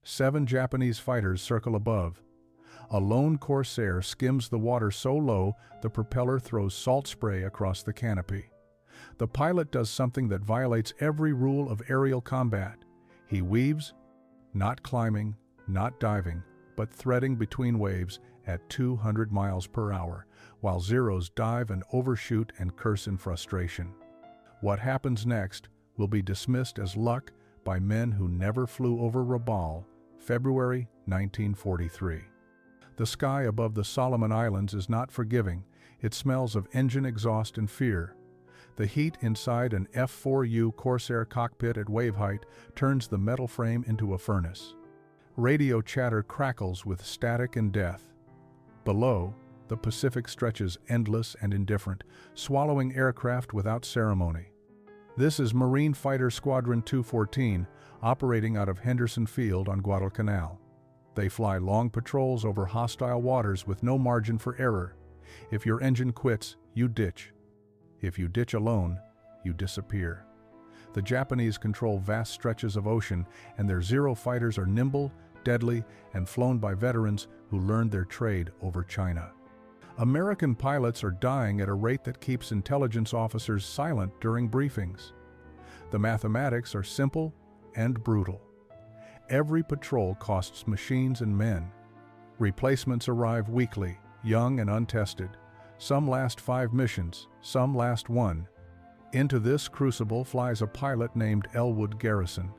7 Japanese fighters circle above. A lone Corsair skims the water so low the propeller throws salt spray across the canopy. The pilot does something that violates every rule of aerial combat. He weaves, not climbing, not diving, but threading between waves at 200 miles per hour, while Zeros dive and overshoot and curse in frustration. What happens next will be dismissed as luck by men who never flew over Rabaul, February 1943. The sky above the Solomon Islands is not forgiving. It smells of engine exhaust and fear. The heat inside an F-4U Corsair cockpit at wave height turns the metal frame into a furnace. Radio chatter crackles with static and death. Below, the Pacific stretches endless and indifferent, swallowing aircraft without ceremony. This is Marine Fighter Squadron 214, operating out of Henderson Field on Guadalcanal. They fly long patrols over hostile waters with no margin for error. If your engine quits, you ditch. If you ditch alone, you disappear. The Japanese control vast stretches of ocean, and their Zero fighters are nimble, deadly, and flown by veterans who learned their trade over China. American pilots are dying at a rate that keeps intelligence officers silent during briefings. The mathematics are simple and brutal. Every patrol costs machines and men. Replacements arrive weekly, young and untested. Some last 5 missions, some last 1. Into this crucible flies a pilot named Elwood Garrison.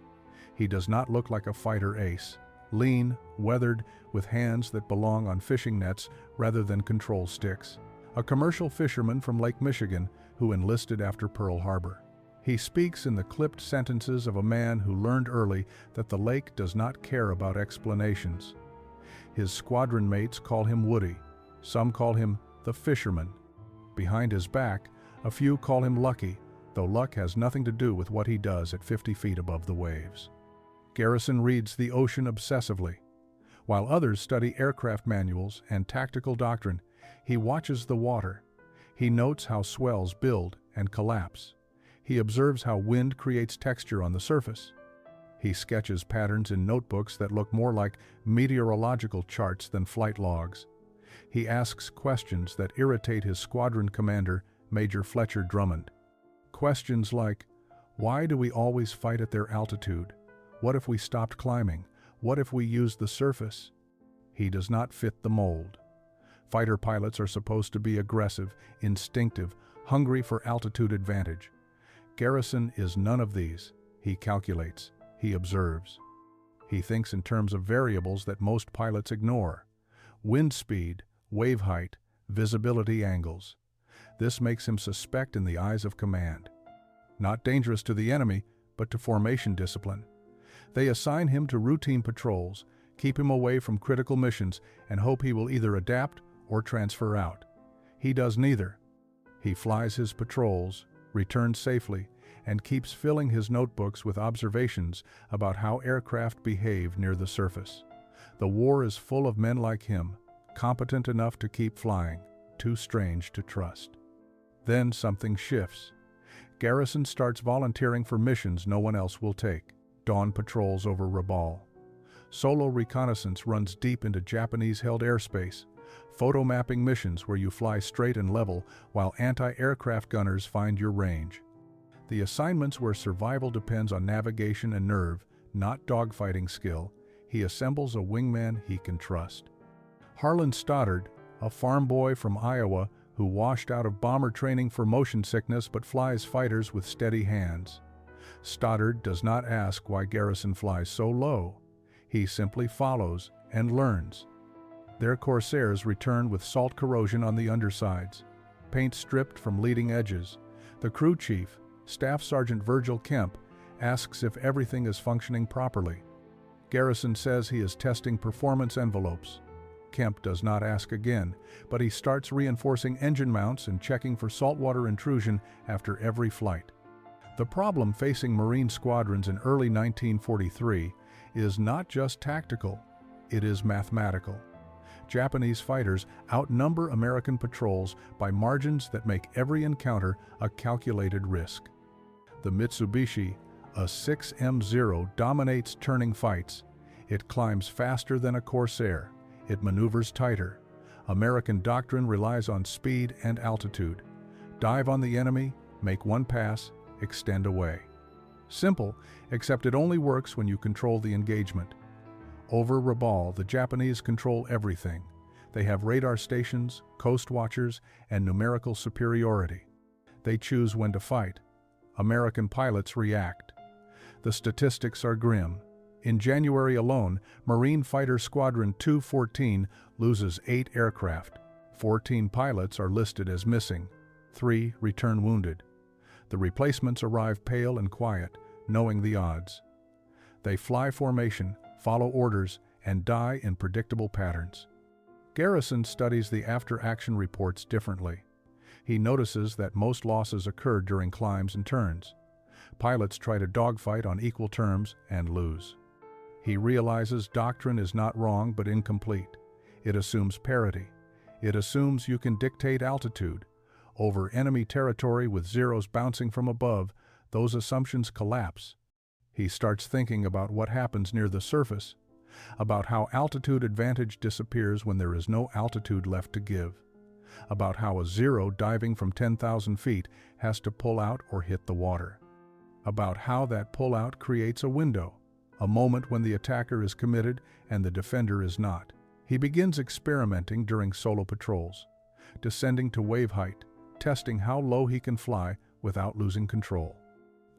He does not look like a fighter ace. Lean, weathered, with hands that belong on fishing nets rather than control sticks. A commercial fisherman from Lake Michigan who enlisted after Pearl Harbor. He speaks in the clipped sentences of a man who learned early that the lake does not care about explanations. His squadron mates call him Woody. Some call him the fisherman. Behind his back, a few call him Lucky, though luck has nothing to do with what he does at 50 feet above the waves. Garrison reads the ocean obsessively. While others study aircraft manuals and tactical doctrine, he watches the water. He notes how swells build and collapse. He observes how wind creates texture on the surface. He sketches patterns in notebooks that look more like meteorological charts than flight logs. He asks questions that irritate his squadron commander, Major Fletcher Drummond. Questions like, why do we always fight at their altitude? What if we stopped climbing? What if we used the surface? He does not fit the mold. Fighter pilots are supposed to be aggressive, instinctive, hungry for altitude advantage. Garrison is none of these. He calculates. He observes. He thinks in terms of variables that most pilots ignore. Wind speed, wave height, visibility angles. This makes him suspect in the eyes of command. Not dangerous to the enemy, but to formation discipline. They assign him to routine patrols, keep him away from critical missions, and hope he will either adapt or transfer out. He does neither. He flies his patrols, returns safely, and keeps filling his notebooks with observations about how aircraft behave near the surface. The war is full of men like him, competent enough to keep flying, too strange to trust. Then something shifts. Garrison starts volunteering for missions no one else will take. Dawn patrols over Rabaul. Solo reconnaissance runs deep into Japanese-held airspace. Photo mapping missions where you fly straight and level while anti-aircraft gunners find your range. The assignments where survival depends on navigation and nerve, not dogfighting skill. He assembles a wingman he can trust. Harlan Stoddard, a farm boy from Iowa who washed out of bomber training for motion sickness but flies fighters with steady hands. Stoddard does not ask why Garrison flies so low. He simply follows and learns. Their Corsairs return with salt corrosion on the undersides, paint stripped from leading edges. The crew chief, Staff Sergeant Virgil Kemp, asks if everything is functioning properly. Garrison says he is testing performance envelopes. Kemp does not ask again, but he starts reinforcing engine mounts and checking for saltwater intrusion after every flight. The problem facing Marine squadrons in early 1943 is not just tactical, it is mathematical. Japanese fighters outnumber American patrols by margins that make every encounter a calculated risk. The Mitsubishi, a 6M0, dominates turning fights. It climbs faster than a Corsair. It maneuvers tighter. American doctrine relies on speed and altitude. Dive on the enemy, make one pass, extend away. Simple, except it only works when you control the engagement. Over Rabaul, the Japanese control everything. They have radar stations, coast watchers, and numerical superiority. They choose when to fight. American pilots react. The statistics are grim. In January alone, Marine Fighter Squadron 214 loses 8 aircraft. 14 pilots are listed as missing. 3 return wounded. The replacements arrive pale and quiet, knowing the odds. They fly formation, follow orders, and die in predictable patterns. Garrison studies the after-action reports differently. He notices that most losses occur during climbs and turns. Pilots try to dogfight on equal terms and lose. He realizes doctrine is not wrong but incomplete. It assumes parity. It assumes you can dictate altitude. Over enemy territory with zeros bouncing from above, those assumptions collapse. He starts thinking about what happens near the surface, about how altitude advantage disappears when there is no altitude left to give, about how a zero diving from 10,000 feet has to pull out or hit the water, about how that pull-out creates a window, a moment when the attacker is committed and the defender is not. He begins experimenting during solo patrols, descending to wave height, testing how low he can fly without losing control.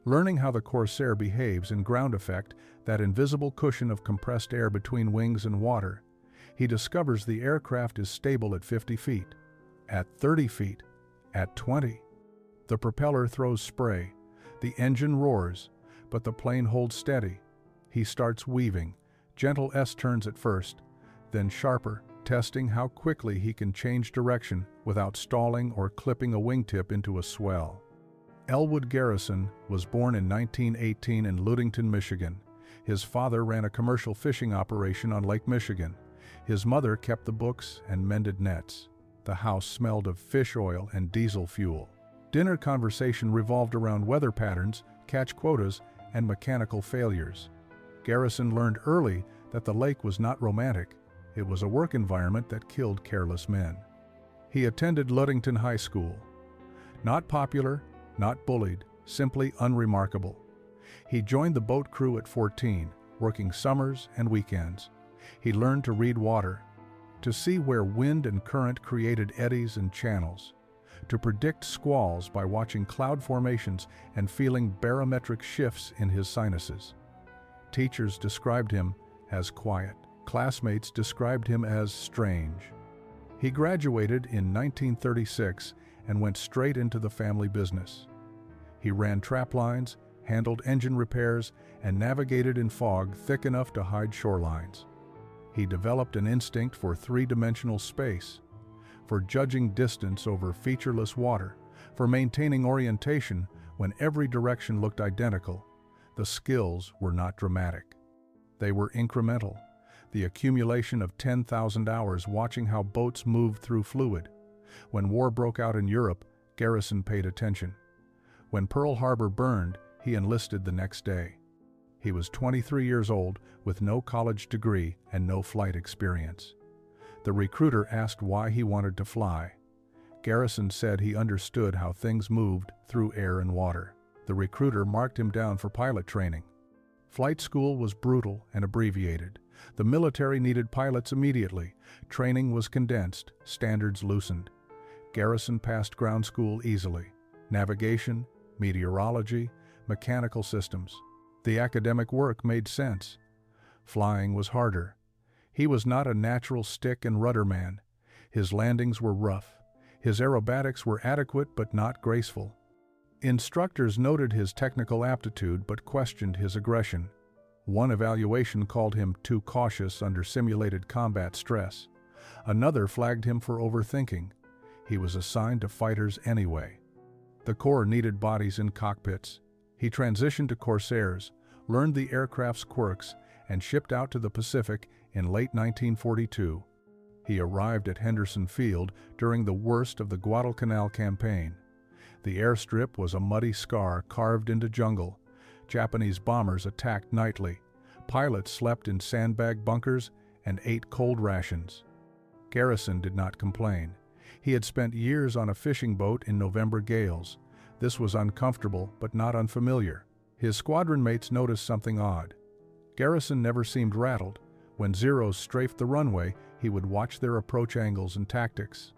Learning how the Corsair behaves in ground effect, that invisible cushion of compressed air between wings and water, he discovers the aircraft is stable at 50 feet, at 30 feet, at 20. The propeller throws spray, the engine roars, but the plane holds steady. He starts weaving, gentle S-turns at first, then sharper, testing how quickly he can change direction without stalling or clipping a wingtip into a swell. Elwood Garrison was born in 1918 in Ludington, Michigan. His father ran a commercial fishing operation on Lake Michigan. His mother kept the books and mended nets. The house smelled of fish oil and diesel fuel. Dinner conversation revolved around weather patterns, catch quotas, and mechanical failures. Garrison learned early that the lake was not romantic. It was a work environment that killed careless men. He attended Ludington High School. Not popular, not bullied, simply unremarkable. He joined the boat crew at 14, working summers and weekends. He learned to read water, to see where wind and current created eddies and channels, to predict squalls by watching cloud formations and feeling barometric shifts in his sinuses. Teachers described him as quiet. Classmates described him as strange. He graduated in 1936 and went straight into the family business. He ran trap lines, handled engine repairs, and navigated in fog thick enough to hide shorelines. He developed an instinct for three-dimensional space, for judging distance over featureless water, for maintaining orientation when every direction looked identical. The skills were not dramatic. They were incremental, the accumulation of 10,000 hours watching how boats moved through fluid. When war broke out in Europe, Garrison paid attention. When Pearl Harbor burned, he enlisted the next day. He was 23 years old with no college degree and no flight experience. The recruiter asked why he wanted to fly. Garrison said he understood how things moved through air and water. The recruiter marked him down for pilot training. Flight school was brutal and abbreviated. The military needed pilots immediately. Training was condensed, standards loosened. Garrison passed ground school easily. Navigation, meteorology, mechanical systems. The academic work made sense. Flying was harder. He was not a natural stick and rudder man. His landings were rough. His aerobatics were adequate but not graceful. Instructors noted his technical aptitude but questioned his aggression. One evaluation called him too cautious under simulated combat stress. Another flagged him for overthinking. He was assigned to fighters anyway. The Corps needed bodies in cockpits. He transitioned to Corsairs, learned the aircraft's quirks, and shipped out to the Pacific in late 1942. He arrived at Henderson Field during the worst of the Guadalcanal campaign. The airstrip was a muddy scar carved into jungle. Japanese bombers attacked nightly. Pilots slept in sandbag bunkers and ate cold rations. Garrison did not complain. He had spent years on a fishing boat in November gales. This was uncomfortable but not unfamiliar. His squadron mates noticed something odd. Garrison never seemed rattled. When Zeros strafed the runway, he would watch their approach angles and tactics.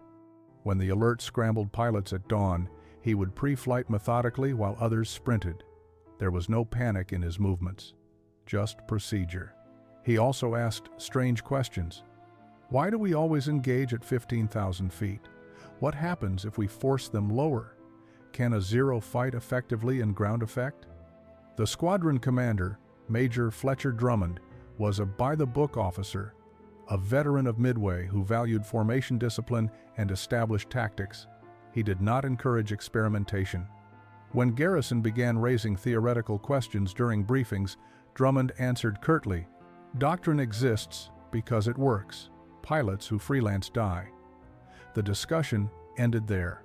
When the alert scrambled pilots at dawn, he would pre-flight methodically while others sprinted. There was no panic in his movements, just procedure. He also asked strange questions. Why do we always engage at 15,000 feet? What happens if we force them lower? Can a Zero fight effectively in ground effect? The squadron commander, Major Fletcher Drummond, was a by-the-book officer, a veteran of Midway who valued formation discipline and established tactics. He did not encourage experimentation. When Garrison began raising theoretical questions during briefings, Drummond answered curtly, "Doctrine exists because it works. Pilots who freelance die." The discussion ended there.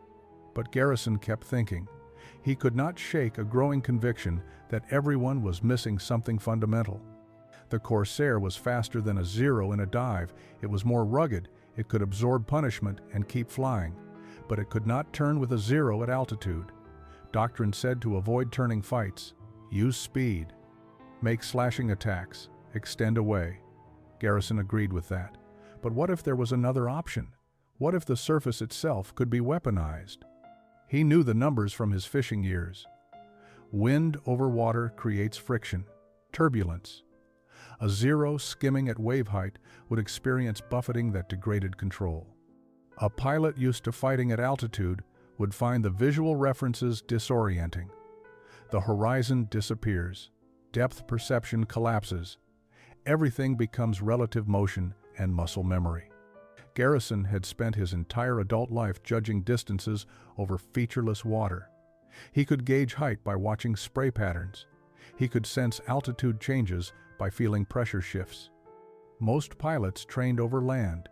But Garrison kept thinking. He could not shake a growing conviction that everyone was missing something fundamental. The Corsair was faster than a Zero in a dive. It was more rugged, it could absorb punishment and keep flying. But it could not turn with a Zero at altitude. Doctrine said to avoid turning fights, use speed, make slashing attacks, extend away. Garrison agreed with that. But what if there was another option? What if the surface itself could be weaponized? He knew the numbers from his fishing years. Wind over water creates friction, turbulence. A Zero skimming at wave height would experience buffeting that degraded control. A pilot used to fighting at altitude would find the visual references disorienting. The horizon disappears. Depth perception collapses. Everything becomes relative motion and muscle memory. Garrison had spent his entire adult life judging distances over featureless water. He could gauge height by watching spray patterns. He could sense altitude changes by feeling pressure shifts. Most pilots trained over land.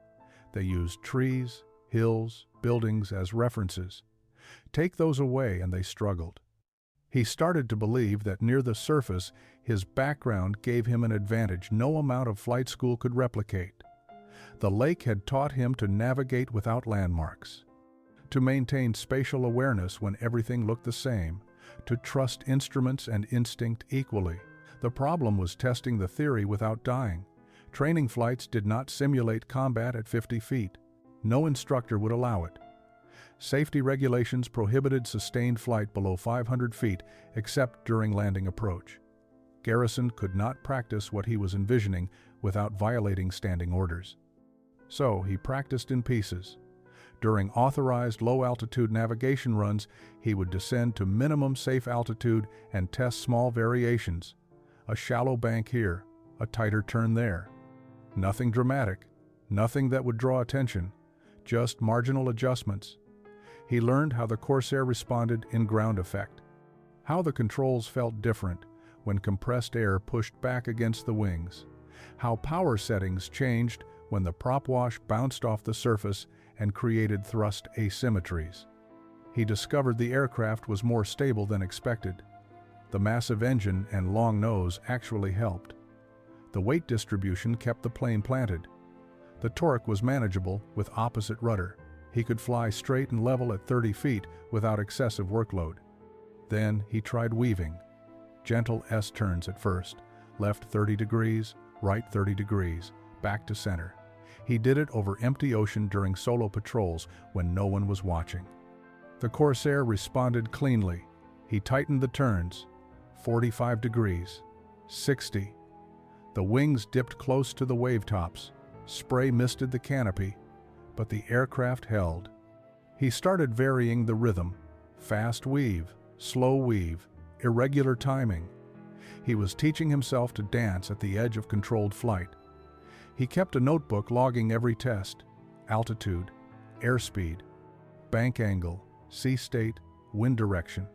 They used trees, hills, buildings as references. Take those away and they struggled. He started to believe that near the surface, his background gave him an advantage no amount of flight school could replicate. The lake had taught him to navigate without landmarks, to maintain spatial awareness when everything looked the same, to trust instruments and instinct equally. The problem was testing the theory without dying. Training flights did not simulate combat at 50 feet. No instructor would allow it. Safety regulations prohibited sustained flight below 500 feet except during landing approach. Garrison could not practice what he was envisioning without violating standing orders. So he practiced in pieces. During authorized low-altitude navigation runs, he would descend to minimum safe altitude and test small variations. A shallow bank here, a tighter turn there. Nothing dramatic, nothing that would draw attention, just marginal adjustments. He learned how the Corsair responded in ground effect, how the controls felt different when compressed air pushed back against the wings, how power settings changed when the prop wash bounced off the surface and created thrust asymmetries. He discovered the aircraft was more stable than expected. The massive engine and long nose actually helped. The weight distribution kept the plane planted. The torque was manageable with opposite rudder. He could fly straight and level at 30 feet without excessive workload. Then he tried weaving. Gentle S-turns at first, left 30 degrees, right 30 degrees, back to center. He did it over empty ocean during solo patrols when no one was watching. The Corsair responded cleanly. He tightened the turns, 45 degrees, 60. The wings dipped close to the wave tops. Spray misted the canopy, but the aircraft held. He started varying the rhythm, fast weave, slow weave, irregular timing. He was teaching himself to dance at the edge of controlled flight. He kept a notebook logging every test, altitude, airspeed, bank angle, sea state, wind direction.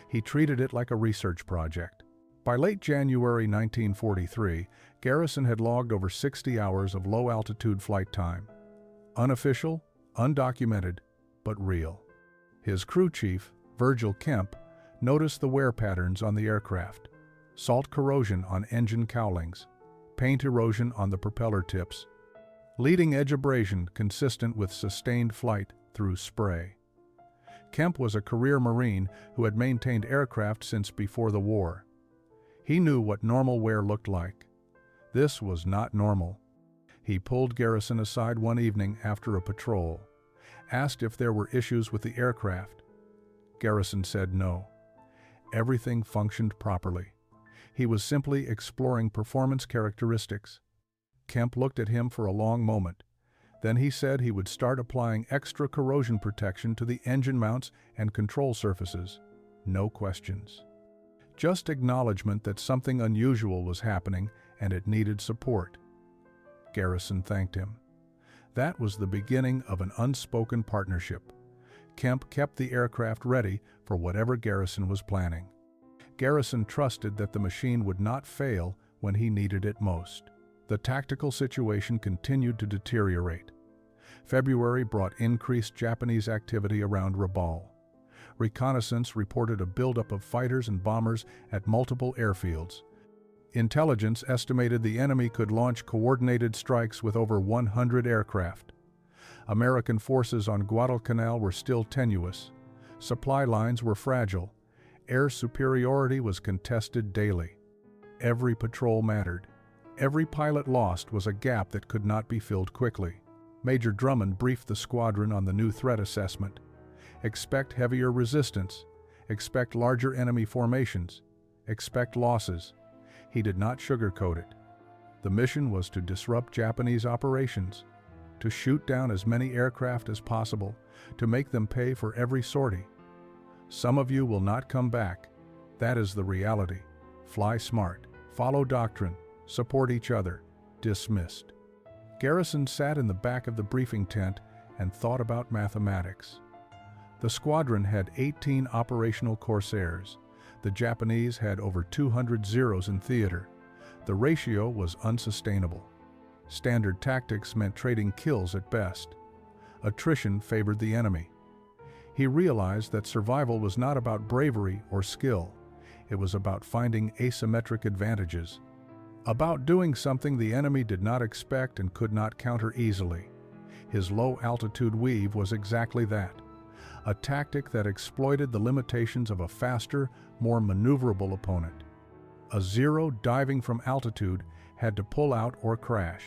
He treated it like a research project. By late January 1943, Garrison had logged over 60 hours of low-altitude flight time. Unofficial, undocumented, but real. His crew chief, Virgil Kemp, noticed the wear patterns on the aircraft. Salt corrosion on engine cowlings, paint erosion on the propeller tips, leading-edge abrasion consistent with sustained flight through spray. Kemp was a career Marine who had maintained aircraft since before the war. He knew what normal wear looked like. This was not normal. He pulled Garrison aside one evening after a patrol, asked if there were issues with the aircraft. Garrison said no. Everything functioned properly. He was simply exploring performance characteristics. Kemp looked at him for a long moment. Then he said he would start applying extra corrosion protection to the engine mounts and control surfaces. No questions. Just acknowledgement that something unusual was happening and it needed support. Garrison thanked him. That was the beginning of an unspoken partnership. Kemp kept the aircraft ready for whatever Garrison was planning. Garrison trusted that the machine would not fail when he needed it most. The tactical situation continued to deteriorate. February brought increased Japanese activity around Rabaul. Reconnaissance reported a buildup of fighters and bombers at multiple airfields. Intelligence estimated the enemy could launch coordinated strikes with over 100 aircraft. American forces on Guadalcanal were still tenuous. Supply lines were fragile. Air superiority was contested daily. Every patrol mattered. Every pilot lost was a gap that could not be filled quickly. Major Drummond briefed the squadron on the new threat assessment. Expect heavier resistance. Expect larger enemy formations. Expect losses. He did not sugarcoat it. The mission was to disrupt Japanese operations, to shoot down as many aircraft as possible, to make them pay for every sortie. Some of you will not come back. That is the reality. Fly smart. Follow doctrine. Support each other. Dismissed. Garrison sat in the back of the briefing tent and thought about mathematics. The squadron had 18 operational Corsairs. The Japanese had over 200 Zeros in theater. The ratio was unsustainable. Standard tactics meant trading kills at best. Attrition favored the enemy. He realized that survival was not about bravery or skill. It was about finding asymmetric advantages. About doing something the enemy did not expect and could not counter easily. His low-altitude weave was exactly that. A tactic that exploited the limitations of a faster, more maneuverable opponent. A Zero diving from altitude had to pull out or crash.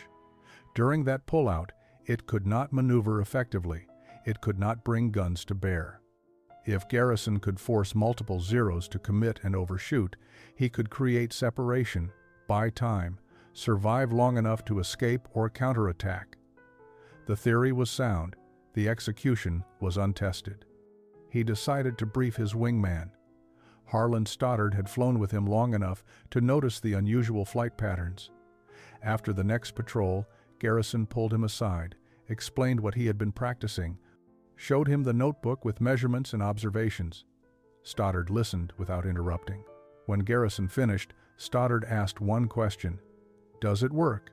During that pullout, it could not maneuver effectively. It could not bring guns to bear. If Garrison could force multiple Zeros to commit and overshoot, he could create separation, buy time, survive long enough to escape or counterattack. The theory was sound. The execution was untested. He decided to brief his wingman. Harlan Stoddard had flown with him long enough to notice the unusual flight patterns. After the next patrol, Garrison pulled him aside, explained what he had been practicing, showed him the notebook with measurements and observations. Stoddard listened without interrupting. When Garrison finished, Stoddard asked one question: "Does it work?"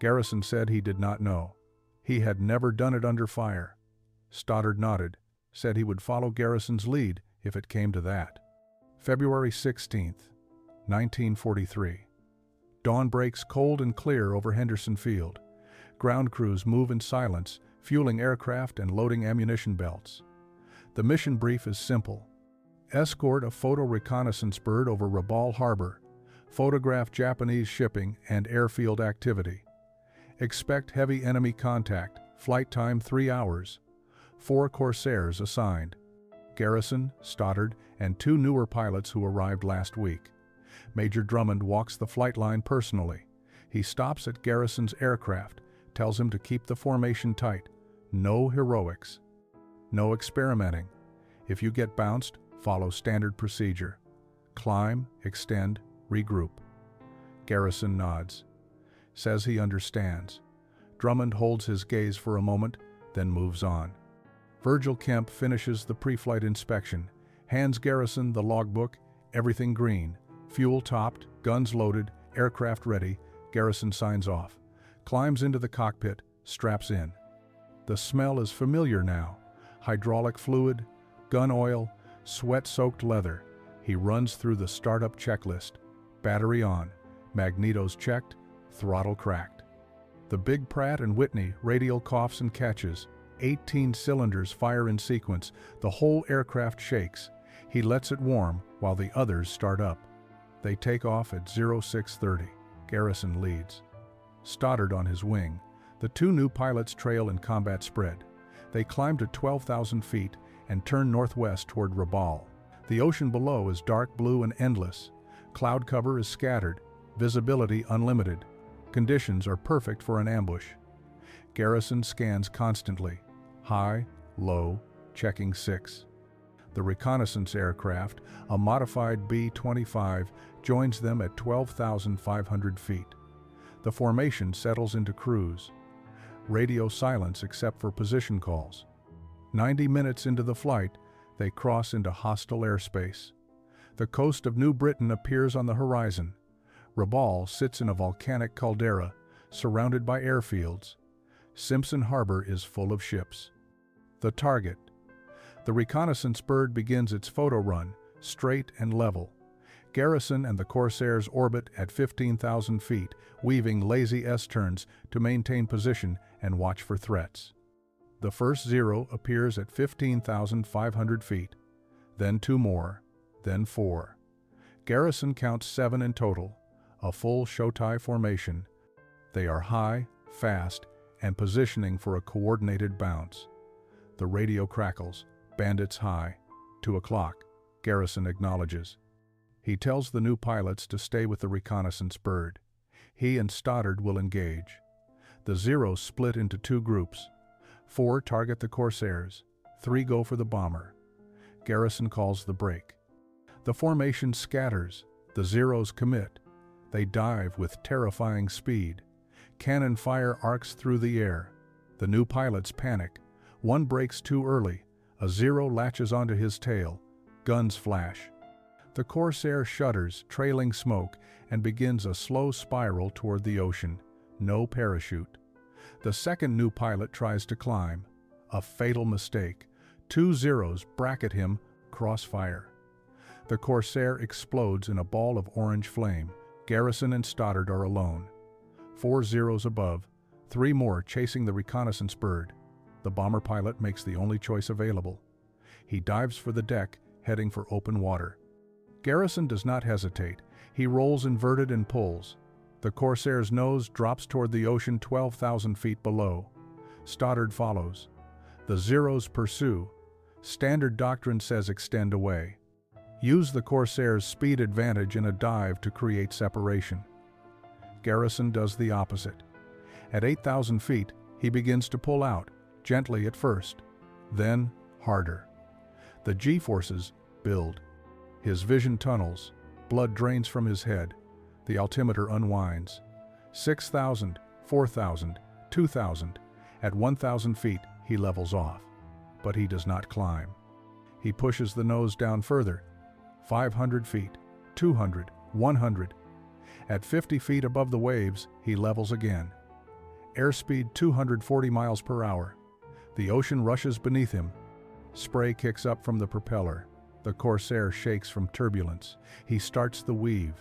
Garrison said he did not know. He had never done it under fire. Stoddard nodded, said he would follow Garrison's lead if it came to that. February 16, 1943. Dawn breaks cold and clear over Henderson Field. Ground crews move in silence, fueling aircraft and loading ammunition belts. The mission brief is simple. Escort a photo reconnaissance bird over Rabaul Harbor. Photograph Japanese shipping and airfield activity. Expect heavy enemy contact. Flight time 3 hours. 4 Corsairs assigned. Garrison, Stoddard, and 2 newer pilots who arrived last week. Major Drummond walks the flight line personally. He stops at Garrison's aircraft, tells him to keep the formation tight. No heroics. No experimenting. If you get bounced, follow standard procedure. Climb, extend, regroup. Garrison nods. Says he understands. Drummond holds his gaze for a moment, then moves on. Virgil Kemp finishes the pre-flight inspection, hands Garrison the logbook, everything green, fuel topped, guns loaded, aircraft ready. Garrison signs off, climbs into the cockpit, straps in. The smell is familiar now. Hydraulic fluid, gun oil, sweat-soaked leather. He runs through the startup checklist. Battery on, magnetos checked, throttle cracked. The big Pratt & Whitney radial coughs and catches. 18 cylinders fire in sequence. The whole aircraft shakes. He lets it warm while the others start up. They take off at 0630. Garrison leads. Stoddard on his wing. The two new pilots trail in combat spread. They climb to 12,000 feet and turn northwest toward Rabaul. The ocean below is dark blue and endless. Cloud cover is scattered. Visibility unlimited. Conditions are perfect for an ambush. Garrison scans constantly. High, low, checking 6. The reconnaissance aircraft, a modified B-25, joins them at 12,500 feet. The formation settles into cruise. Radio silence except for position calls. 90 minutes into the flight, they cross into hostile airspace. The coast of New Britain appears on the horizon. Rabaul sits in a volcanic caldera, surrounded by airfields. Simpson Harbor is full of ships. The target. The reconnaissance bird begins its photo run, straight and level. Garrison and the Corsairs orbit at 15,000 feet, weaving lazy S-turns to maintain position and watch for threats. The first zero appears at 15,500 feet, then 2 more, then 4. Garrison counts 7 in total, a full showtie formation. They are high, fast, and positioning for a coordinated bounce. The radio crackles. Bandits high. 2 o'clock. Garrison acknowledges. He tells the new pilots to stay with the reconnaissance bird. He and Stoddard will engage. The Zeros split into 2 groups. 4 target the Corsairs. 3 go for the bomber. Garrison calls the break. The formation scatters. The Zeros commit. They dive with terrifying speed. Cannon fire arcs through the air. The new pilots panic. One breaks too early. A Zero latches onto his tail. Guns flash. The Corsair shudders, trailing smoke, and begins a slow spiral toward the ocean. No parachute. The second new pilot tries to climb. A fatal mistake. 2 Zeros bracket him, crossfire. The Corsair explodes in a ball of orange flame. Garrison and Stoddard are alone. 4 Zeros above, 3 more chasing the reconnaissance bird. The bomber pilot makes the only choice available. He dives for the deck, heading for open water. Garrison does not hesitate. He rolls inverted and pulls. The Corsair's nose drops toward the ocean 12,000 feet below. Stoddard follows. The Zeros pursue. Standard doctrine says extend away. Use the Corsair's speed advantage in a dive to create separation. Garrison does the opposite. At 8,000 feet, he begins to pull out, gently at first, then harder. The G-forces build. His vision tunnels. Blood drains from his head. The altimeter unwinds. 6,000, 4,000, 2,000. At 1,000 feet, he levels off. But he does not climb. He pushes the nose down further. 500 feet, 200, 100. At 50 feet above the waves, he levels again. Airspeed 240 miles per hour. The ocean rushes beneath him. Spray kicks up from the propeller. The Corsair shakes from turbulence. He starts the weave.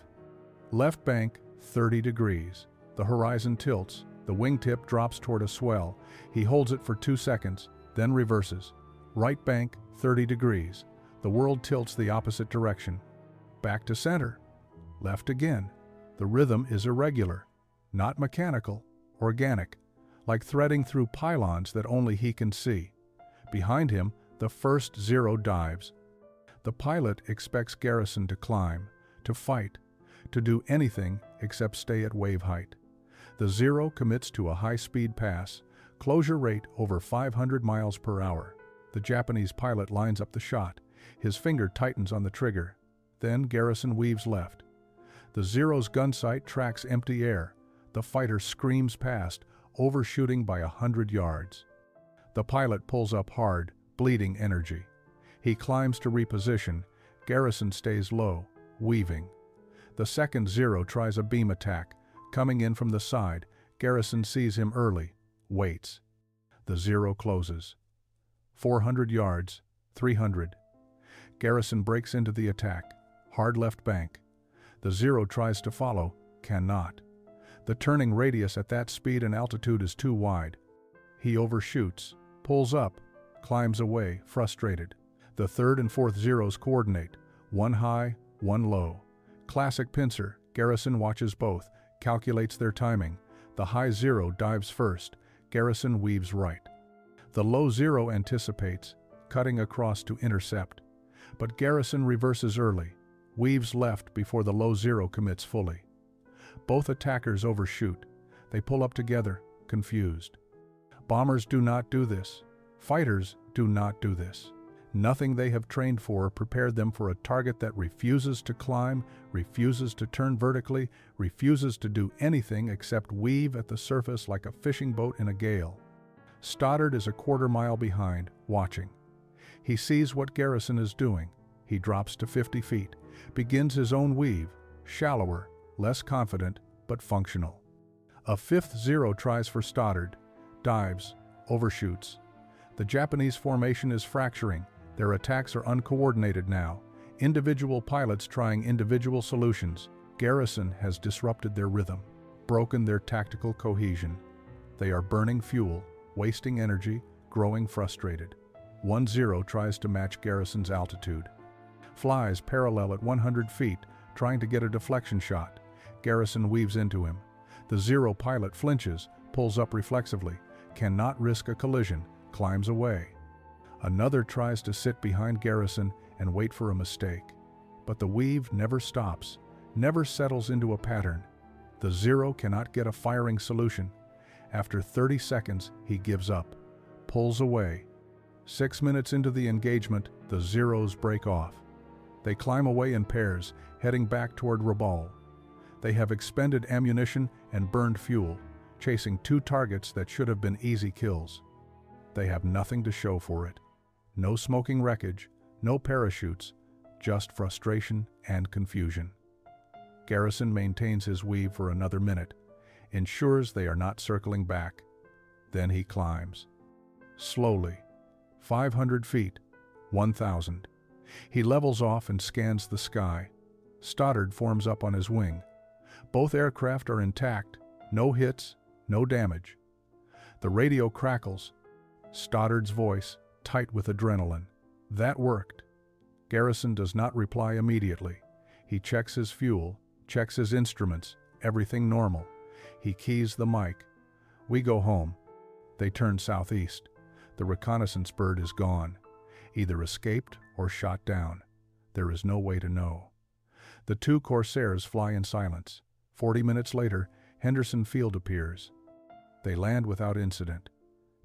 Left bank, 30 degrees. The horizon tilts. The wingtip drops toward a swell. He holds it for 2 seconds, then reverses. Right bank, 30 degrees. The world tilts the opposite direction. Back to center. Left again. The rhythm is irregular, not mechanical, organic, like threading through pylons that only he can see. Behind him, the first Zero dives. The pilot expects Garrison to climb, to fight, to do anything except stay at wave height. The Zero commits to a high-speed pass, closure rate over 500 miles per hour. The Japanese pilot lines up the shot. His finger tightens on the trigger. Then Garrison weaves left. The Zero's gun sight tracks empty air. The fighter screams past, overshooting by 100 yards. The pilot pulls up hard, bleeding energy. He climbs to reposition. Garrison stays low, weaving. The second Zero tries a beam attack. Coming in from the side, Garrison sees him early, waits. The Zero closes. 400 yards, 300. Garrison breaks into the attack. Hard left bank. The Zero tries to follow, cannot. The turning radius at that speed and altitude is too wide. He overshoots, pulls up, climbs away, frustrated. The third and fourth zeros coordinate, one high, one low. Classic pincer, Garrison watches both, calculates their timing. The high zero dives first, Garrison weaves right. The low zero anticipates, cutting across to intercept. But Garrison reverses early, weaves left before the low zero commits fully. Both attackers overshoot. They pull up together, confused. Bombers do not do this. Fighters do not do this. Nothing they have trained for prepared them for a target that refuses to climb, refuses to turn vertically, refuses to do anything except weave at the surface like a fishing boat in a gale. Stoddard is a quarter-mile behind, watching. He sees what Garrison is doing. He drops to 50 feet, begins his own weave, shallower, less confident, but functional. A fifth zero tries for Stoddard, dives, overshoots. The Japanese formation is fracturing. Their attacks are uncoordinated now. Individual pilots trying individual solutions. Garrison has disrupted their rhythm, broken their tactical cohesion. They are burning fuel, wasting energy, growing frustrated. 1-0 tries to match Garrison's altitude. Flies parallel at 100 feet, trying to get a deflection shot. Garrison weaves into him. The zero pilot flinches, pulls up reflexively, cannot risk a collision, climbs away. Another tries to sit behind Garrison and wait for a mistake. But the weave never stops, never settles into a pattern. The zero cannot get a firing solution. After 30 seconds, he gives up, pulls away. 6 minutes into the engagement, the zeros break off. They climb away in pairs, heading back toward Rabaul. They have expended ammunition and burned fuel, chasing two targets that should have been easy kills. They have nothing to show for it. No smoking wreckage, no parachutes, just frustration and confusion. Garrison maintains his weave for another minute, ensures they are not circling back. Then he climbs. Slowly. 500 feet. 1,000. He levels off and scans the sky. Stoddard forms up on his wing. Both aircraft are intact. No hits, no damage. The radio crackles. Stoddard's voice, tight with adrenaline. That worked. Garrison does not reply immediately. He checks his fuel, checks his instruments, everything normal. He keys the mic. We go home. They turn southeast. The reconnaissance bird is gone, either escaped or shot down. There is no way to know. The two Corsairs fly in silence. 40 minutes later, Henderson Field appears. They land without incident.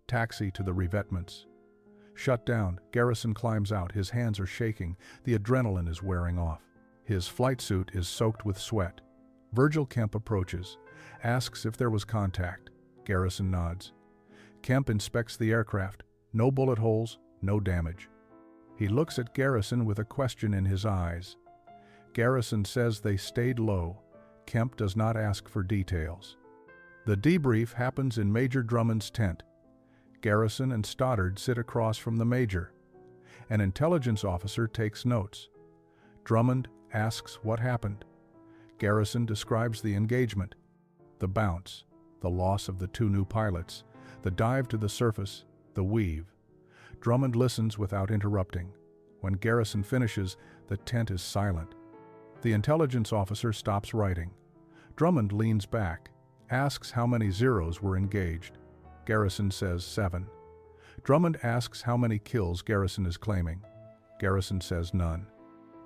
Taxi to the revetments. Shut down, Garrison climbs out. His hands are shaking. The adrenaline is wearing off. His flight suit is soaked with sweat. Virgil Kemp approaches, asks if there was contact. Garrison nods. Kemp inspects the aircraft. No bullet holes, no damage. He looks at Garrison with a question in his eyes. Garrison says they stayed low. Kemp does not ask for details. The debrief happens in Major Drummond's tent. Garrison and Stoddard sit across from the Major. An intelligence officer takes notes. Drummond asks what happened. Garrison describes the engagement. The bounce, the loss of the two new pilots, the dive to the surface, the weave. Drummond listens without interrupting. When Garrison finishes, the tent is silent. The intelligence officer stops writing. Drummond leans back, asks how many zeros were engaged. Garrison says 7. Drummond asks how many kills Garrison is claiming. Garrison says none.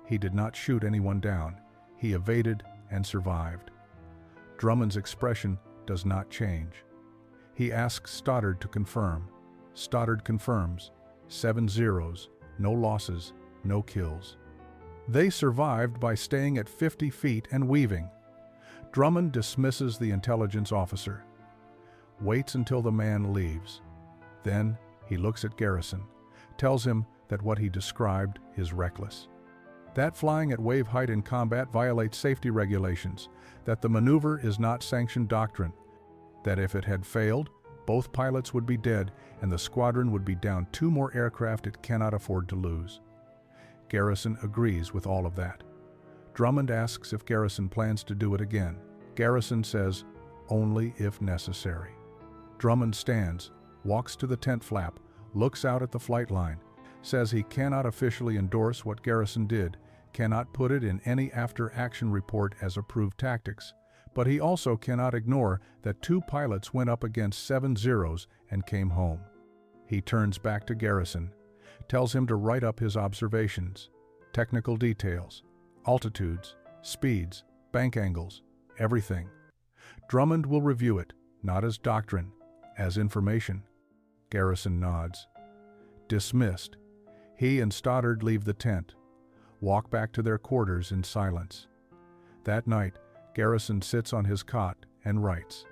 He did not shoot anyone down. He evaded and survived. Drummond's expression does not change. He asks Stoddard to confirm. Stoddard confirms. 7 zeros, no losses, no kills. They survived by staying at 50 feet and weaving. Drummond dismisses the intelligence officer. Waits until the man leaves. Then he looks at Garrison, tells him that what he described is reckless. That flying at wave height in combat violates safety regulations, that the maneuver is not sanctioned doctrine, that if it had failed, both pilots would be dead and the squadron would be down 2 more aircraft it cannot afford to lose. Garrison agrees with all of that. Drummond asks if Garrison plans to do it again. Garrison says, only if necessary. Drummond stands, walks to the tent flap, looks out at the flight line, says he cannot officially endorse what Garrison did, cannot put it in any after-action report as approved tactics, but he also cannot ignore that 2 pilots went up against 7 Zeros and came home. He turns back to Garrison, tells him to write up his observations, technical details, altitudes, speeds, bank angles, everything. Drummond will review it, not as doctrine, as information. Garrison nods. Dismissed. He and Stoddard leave the tent, walk back to their quarters in silence. That night, Garrison sits on his cot and writes.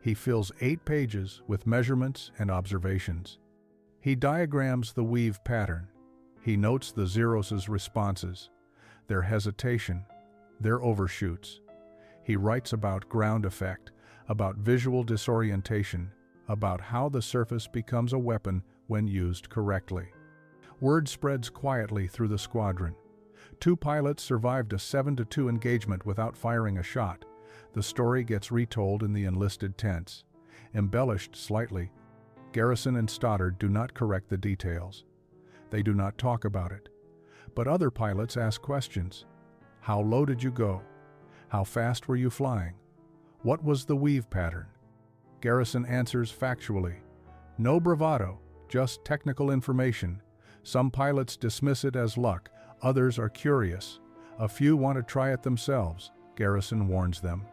He fills 8 pages with measurements and observations. He diagrams the weave pattern. He notes the Zeros' responses, their hesitation, their overshoots. He writes about ground effect, about visual disorientation, about how the surface becomes a weapon when used correctly. Word spreads quietly through the squadron. 2 pilots survived a 7-2 engagement without firing a shot. The story gets retold in the enlisted tents. Embellished slightly, Garrison and Stoddard do not correct the details. They do not talk about it. But other pilots ask questions. How low did you go? How fast were you flying? What was the weave pattern? Garrison answers factually. No bravado, just technical information. Some pilots dismiss it as luck, others are curious. A few want to try it themselves, Garrison warns them.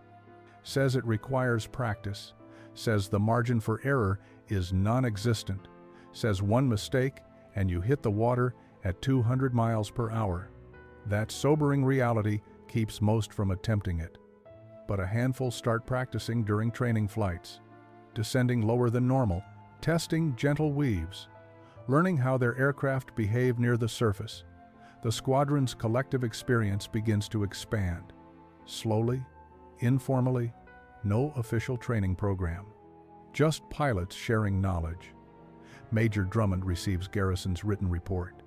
Says it requires practice. Says the margin for error is non-existent. Says one mistake and you hit the water at 200 miles per hour. That sobering reality keeps most from attempting it. But a handful start practicing during training flights, descending lower than normal, testing gentle weaves, learning how their aircraft behave near the surface. The squadron's collective experience begins to expand. Slowly, informally, no official training program. Just pilots sharing knowledge. Major Drummond receives Garrison's written report.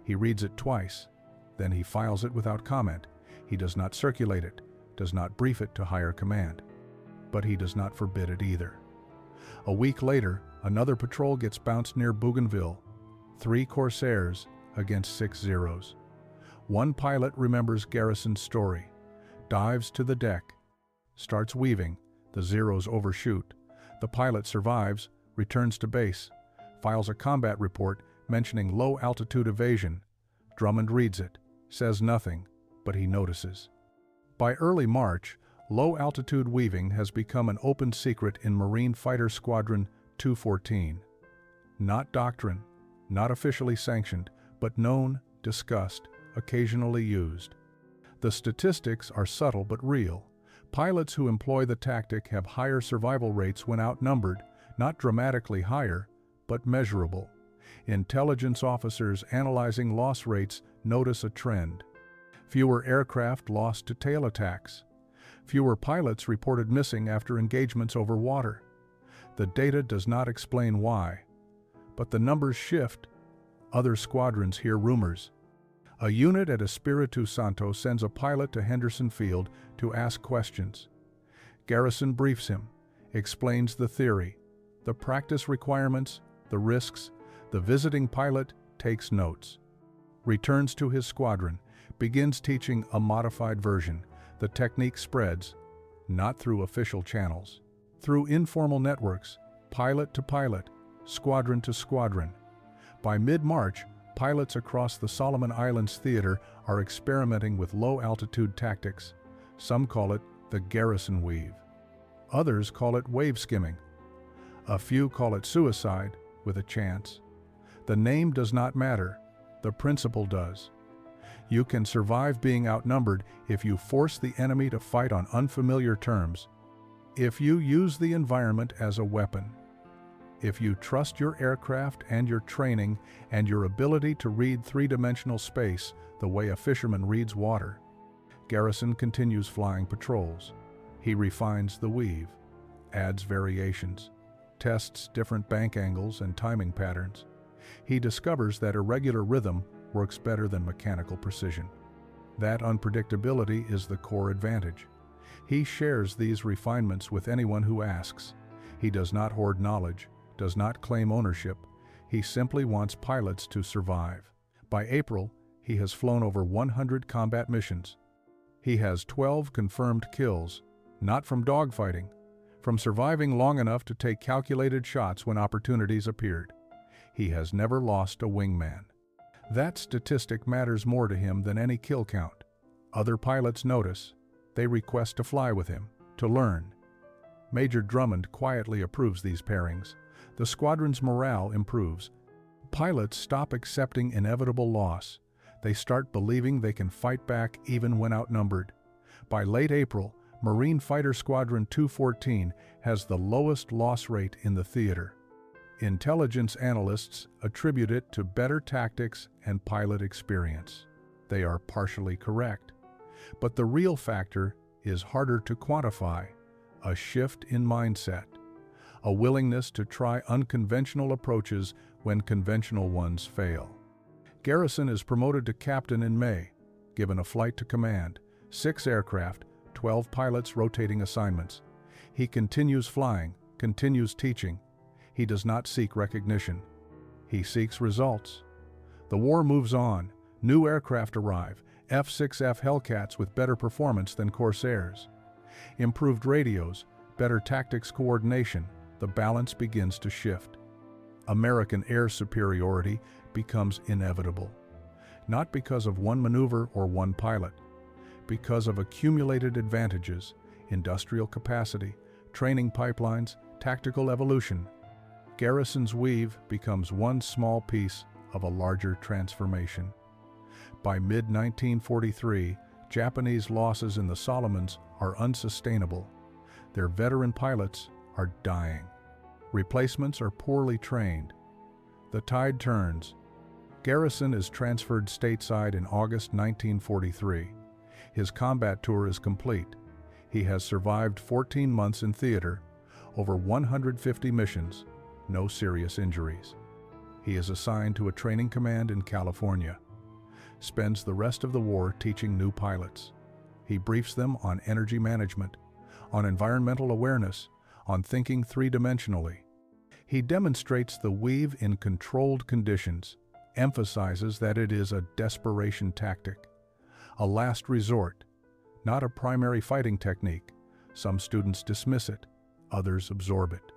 He reads it twice, then he files it without comment. He does not circulate it, does not brief it to higher command. But he does not forbid it either. A week later, another patrol gets bounced near Bougainville. 3 Corsairs against 6 Zeros. One pilot remembers Garrison's story, dives to the deck, starts weaving, the Zeros overshoot. The pilot survives, returns to base, files a combat report mentioning low-altitude evasion. Drummond reads it, says nothing, but he notices. By early March, low-altitude weaving has become an open secret in Marine Fighter Squadron 214. Not doctrine, not officially sanctioned, but known, discussed, occasionally used. The statistics are subtle but real. Pilots who employ the tactic have higher survival rates when outnumbered, not dramatically higher, but measurable. Intelligence officers analyzing loss rates notice a trend. Fewer aircraft lost to tail attacks. Fewer pilots reported missing after engagements over water. The data does not explain why, but the numbers shift. Other squadrons hear rumors. A unit at Espiritu Santo sends a pilot to Henderson Field to ask questions. Garrison briefs him, explains the theory, the practice requirements, the risks. The visiting pilot takes notes. Returns to his squadron, begins teaching a modified version. The technique spreads, not through official channels, through informal networks, pilot to pilot, squadron to squadron. By mid-March, pilots across the Solomon Islands theater are experimenting with low-altitude tactics. Some call it the Garrison weave. Others call it wave skimming. A few call it suicide, with a chance. The name does not matter. The principle does. You can survive being outnumbered if you force the enemy to fight on unfamiliar terms. If you use the environment as a weapon. If you trust your aircraft and your training and your ability to read three-dimensional space the way a fisherman reads water. Garrison continues flying patrols. He refines the weave, adds variations, tests different bank angles and timing patterns. He discovers that irregular rhythm works better than mechanical precision. That unpredictability is the core advantage. He shares these refinements with anyone who asks. He does not hoard knowledge, does not claim ownership. He simply wants pilots to survive. By April, he has flown over 100 combat missions. He has 12 confirmed kills, not from dogfighting, from surviving long enough to take calculated shots when opportunities appeared. He has never lost a wingman. That statistic matters more to him than any kill count. Other pilots notice. They request to fly with him, to learn. Major Drummond quietly approves these pairings. The squadron's morale improves. Pilots stop accepting inevitable loss. They start believing they can fight back even when outnumbered. By late April, Marine Fighter Squadron 214 has the lowest loss rate in the theater. Intelligence analysts attribute it to better tactics and pilot experience. They are partially correct. But the real factor is harder to quantify: a shift in mindset, a willingness to try unconventional approaches when conventional ones fail. Garrison is promoted to captain in May, given a flight to command, 6 aircraft, 12 pilots rotating assignments. He continues flying, continues teaching. He does not seek recognition. He seeks results. The war moves on. New aircraft arrive, F-6F Hellcats with better performance than Corsairs. Improved radios, better tactics coordination. The balance begins to shift. American air superiority becomes inevitable. Not because of one maneuver or one pilot, because of accumulated advantages, industrial capacity, training pipelines, tactical evolution. Garrison's weave becomes one small piece of a larger transformation. By mid-1943, Japanese losses in the Solomons are unsustainable. Their veteran pilots are dying. Replacements are poorly trained. The tide turns. Garrison is transferred stateside in August 1943. His combat tour is complete. He has survived 14 months in theater, over 150 missions, no serious injuries. He is assigned to a training command in California. Spends the rest of the war teaching new pilots. He briefs them on energy management, on environmental awareness, on thinking three-dimensionally. He demonstrates the weave in controlled conditions, emphasizes that it is a desperation tactic, a last resort, not a primary fighting technique. Some students dismiss it, others absorb it.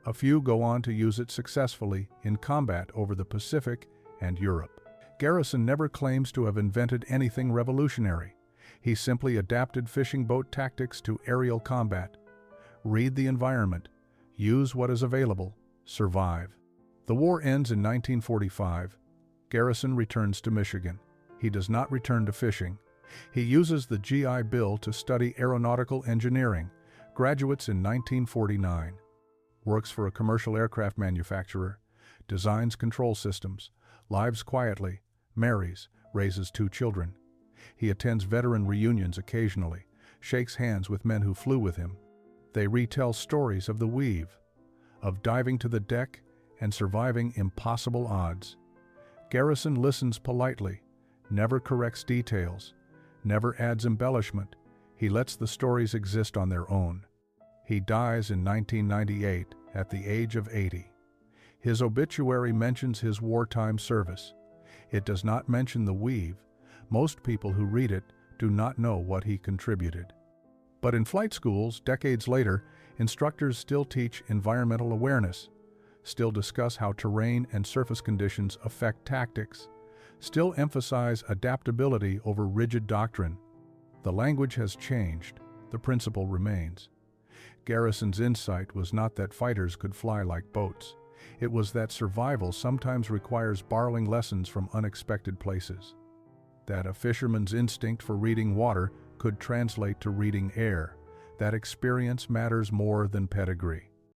A few go on to use it successfully in combat over the Pacific and Europe. Garrison never claims to have invented anything revolutionary. He simply adapted fishing boat tactics to aerial combat. Read the environment, use what is available, survive. The war ends in 1945. Garrison returns to Michigan. He does not return to fishing. He uses the GI Bill to study aeronautical engineering, graduates in 1949. Works for a commercial aircraft manufacturer, designs control systems, lives quietly, marries, raises 2 children. He attends veteran reunions occasionally, shakes hands with men who flew with him. They retell stories of the weave, of diving to the deck and surviving impossible odds. Garrison listens politely, never corrects details, never adds embellishment. He lets the stories exist on their own. He dies in 1998 at the age of 80. His obituary mentions his wartime service. It does not mention the weave. Most people who read it do not know what he contributed. But in flight schools, decades later, instructors still teach environmental awareness, still discuss how terrain and surface conditions affect tactics, still emphasize adaptability over rigid doctrine. The language has changed, the principle remains. Garrison's insight was not that fighters could fly like boats. It was that survival sometimes requires borrowing lessons from unexpected places. That a fisherman's instinct for reading water could translate to reading air. That experience matters more than pedigree.